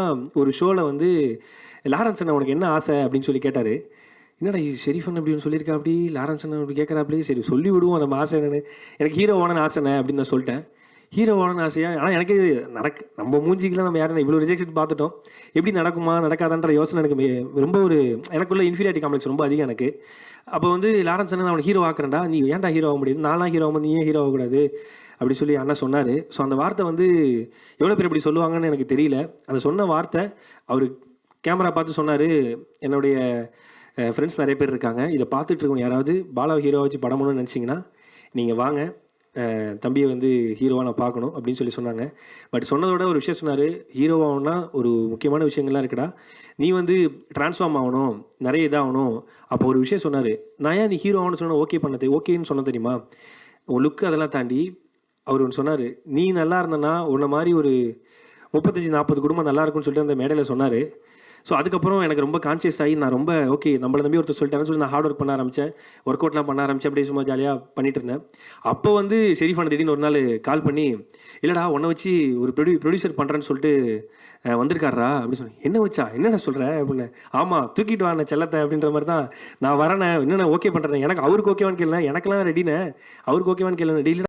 ஒரு ஷோல வந்து லாரன்ஸ் அண்ணா உனக்கு என்ன ஆசை அப்படின்னு சொல்லி கேட்டாரு. என்னடா இது ஷெரீஃப் அண்ணன் இப்படி சொல்லியிருக்கா, அப்படி லாரன்ஸ் அண்ணன் இப்படி கேட்கறாப்படி, சரி சொல்லி விடுவோம் நம்ம ஆசை என்னன்னு. எனக்கு ஹீரோ ஆகணும்னு ஆசைண்ணே அப்படின்னு நான் சொல்லிட்டேன். ஹீரோ ஆகணும்னு ஆசையா? ஆனால் எனக்கு நம்ம மூஞ்சிக்கெல்லாம் நம்ம யாரும் இவ்வளோ ரிஜெக்ஷன் பார்த்துட்டோம். எப்படி நடக்குமா நடக்காதான்ற யோசனை எனக்கு ரொம்ப எனக்குள்ள இன்ஃபீரியாரிட்டி காம்ப்ளெக்ஸ் ரொம்ப அதிகம் எனக்கு. அப்போ வந்து லாரன்ஸ் அண்ணன் அவனை ஹீரோ ஆக்குறேன்டா, நீ ஏன்டா ஹீரோ ஆக முடியுது, நான்லாம் ஹீரோ ஆகும்போது நீ ஏன் ஹீரோ ஆகக்கூடாது அப்படி சொல்லி அண்ணா சொன்னார். ஸோ அந்த வார்த்தை வந்து எவ்வளோ பேர் இப்படி சொல்லுவாங்கன்னு எனக்கு தெரியல. அந்த சொன்ன வார்த்தை அவர் கேமரா பார்த்து சொன்னார். என்னுடைய ஃப்ரெண்ட்ஸ் நிறைய பேர் இருக்காங்க, இதை பார்த்துட்டு இருக்கவங்க யாராவது பாலாவை ஹீரோவை வச்சு படம் பண்ணணும்னு நினச்சிங்கன்னா நீங்கள் வாங்க, தம்பியை வந்து ஹீரோவாக நான் பார்க்கணும் அப்படின்னு சொல்லி சொன்னாங்க. பட் சொன்னதோட ஒரு விஷயம் சொன்னார், ஹீரோவாகணும்னா ஒரு முக்கியமான விஷயங்கள்லாம் இருக்குடா, நீ வந்து ட்ரான்ஸ்ஃபார்ம் ஆகணும், நிறைய இதாகணும். அப்போ ஒரு விஷயம் சொன்னார், நான் ஏன் நீ ஹீரோ ஆகணும்னு சொன்னால் ஓகேன்னு சொன்ன தெரியுமா, உன் லுக்கு அதெல்லாம் தாண்டி அவர் ஒன்று சொன்னார், நீ நல்லா இருந்தனா உன்னை மாதிரி ஒரு 35-40 குடும்பம் நல்லா இருக்குன்னு சொல்லிட்டு அந்த மேடையில் சொன்னார். ஸோ அதுக்கப்புறம் எனக்கு ரொம்ப கான்சியஸ் ஆகி நான் ரொம்ப ஓகே நம்மளை நம்பி ஒருத்தர் சொல்லிட்டாங்கன்னு சொல்லி நான் ஹார்ட் ஒர்க் பண்ண ஆரம்பித்தேன், ஒர்க் அவுட்லாம் பண்ண ஆரம்பித்தேன். அப்படியே சும்மா ஜாலியாக பண்ணிட்டு இருந்தேன். அப்போ வந்து ஷெரீஃப் அண்ணன் திடீர்னு ஒரு நாள் கால் பண்ணி, இல்லைடா உன்னை வச்சு ஒரு ப்ரொடியூசர் பண்ணுறேன்னு சொல்லிட்டு வந்திருக்காரா அப்படின்னு சொல்லி, என்ன வச்சா என்னென்ன சொல்கிறேன் அப்படின்னு. ஆமாம் தூக்கிட்டு வாண்ணே செல்லத்தை அப்படின்ற மாதிரி தான் நான் வரேனே, என்னென்ன ஓகே பண்ணுறேன், எனக்கு அவருக்கு ஓகேவான்னு கேட்கல, எனக்கெல்லாம் ரெடினே, அவருக்கு ஓகேவான்னு கேட்கல, டெய்லி